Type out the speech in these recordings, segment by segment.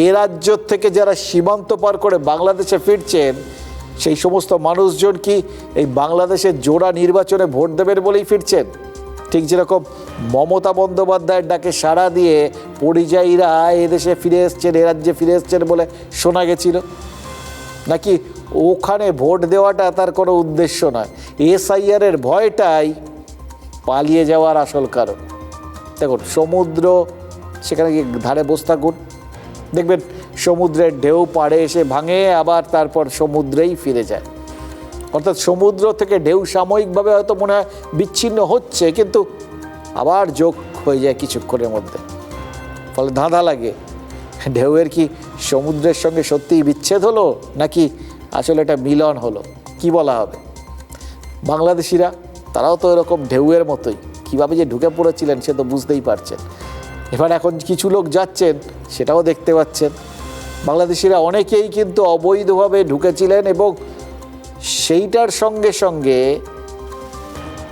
এ রাজ্য থেকে যারা সীমান্ত পার করে বাংলাদেশে ফিরছেন সেই সমস্ত মানুষজন কি এই বাংলাদেশের জোড়া নির্বাচনে ভোট দেবেন বলেই ফিরছেন? ঠিক যেরকম মমতা বন্দ্যোপাধ্যায়ের ডাকে সাড়া দিয়ে পরিযায়ীরা এদেশে ফিরে এসছেন, এ রাজ্যে ফিরে এসছেন বলে শোনা গেছিল, নাকি ওখানে ভোট দেওয়াটা তার কোনো উদ্দেশ্য নয়? এসআইআরের ভয়টাই পালিয়ে যাওয়ার আসল কারণ। দেখুন, সমুদ্র, সেখানে গিয়ে ধারে বসে থাকুন, দেখবেন সমুদ্রের ঢেউ পাড়ে এসে ভাঙে, আবার তারপর সমুদ্রেই ফিরে যায়। অর্থাৎ সমুদ্র থেকে ঢেউ সাময়িকভাবে হয়তো মনে হয় বিচ্ছিন্ন হচ্ছে, কিন্তু আবার যোগ হয়ে যায় কিছুক্ষণের মধ্যে, ফলে ধাঁধা লাগে ঢেউয়ের কি সমুদ্রের সঙ্গে সত্যিই বিচ্ছেদ হলো, নাকি আসলে এটা মিলন হলো? কি বলা হবে? বাংলাদেশিরা তারাও তো এরকম ঢেউয়ের মতোই, কীভাবে যে ঢুকে পড়েছিলেন সে তো বুঝতেই পারছেন। এবার এখন কিছু লোক যাচ্ছেন, সেটাও দেখতে পাচ্ছেন। বাংলাদেশিরা অনেকেই কিন্তু অবৈধভাবে ঢুকেছিলেন, এবং সেইটার সঙ্গে সঙ্গে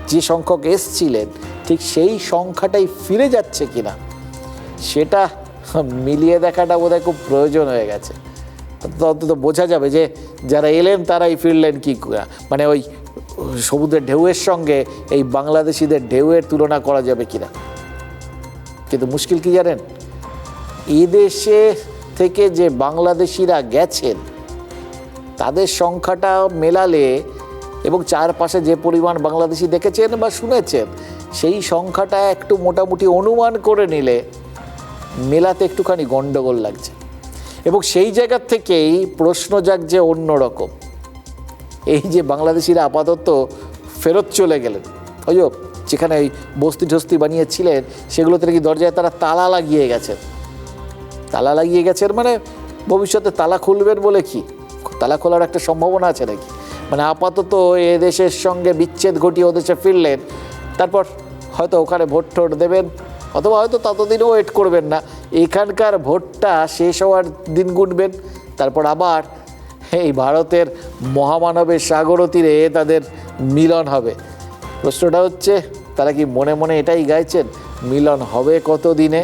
যে সংখ্যক এসছিলেন ঠিক সেই সংখ্যাটাই ফিরে যাচ্ছে কিনা সেটা মিলিয়ে দেখাটা বোধহয় খুব প্রয়োজন হয়ে গেছে। অন্তত বোঝা যাবে যে যারা এলেন তারাই ফিরলেন কি, মানে ওই সমুদ্রের ঢেউয়ের সঙ্গে এই বাংলাদেশিদের ঢেউয়ের তুলনা করা যাবে কিনা। কিন্তু মুশকিল কি জানেন, এদেশে থেকে যে বাংলাদেশিরা গেছেন তাদের সংখ্যাটা মেলালে এবং চারপাশে যে পরিমাণ বাংলাদেশি দেখেছেন বা শুনেছেন সেই সংখ্যাটা একটু মোটামুটি অনুমান করে নিলে মেলাতে একটুখানি গণ্ডগোল লাগছে। এবং সেই জায়গা থেকেই প্রশ্ন জাগছে অন্যরকম। এই যে বাংলাদেশিরা আপাতত ফেরত চলে গেলেন, ওই যেখানে ওই বস্তি ঠস্তি বানিয়েছিলেন সেগুলোতে নাকি দরজায় তারা তালা লাগিয়ে গেছেন। তালা লাগিয়ে গেছেন মানে ভবিষ্যতে তালা খুলবেন বলে কি তালা খোলার একটা সম্ভাবনা আছে নাকি? মানে আপাতত এ দেশের সঙ্গে বিচ্ছেদ ঘটিয়ে ও দেশে ফিরলেন, তারপর হয়তো ওখানে ভোট টোট দেবেন, অথবা হয়তো ততদিনও ওয়েট করবেন না, এখানকার ভোটটা শেষ হওয়ার দিন গুনবেন, তারপর আবার এই ভারতের মহামানবের সাগর তীরে তাদের মিলন হবে। প্রশ্নটা হচ্ছে, তারা কি মনে মনে এটাই গাইছেন মিলন হবে কত দিনে?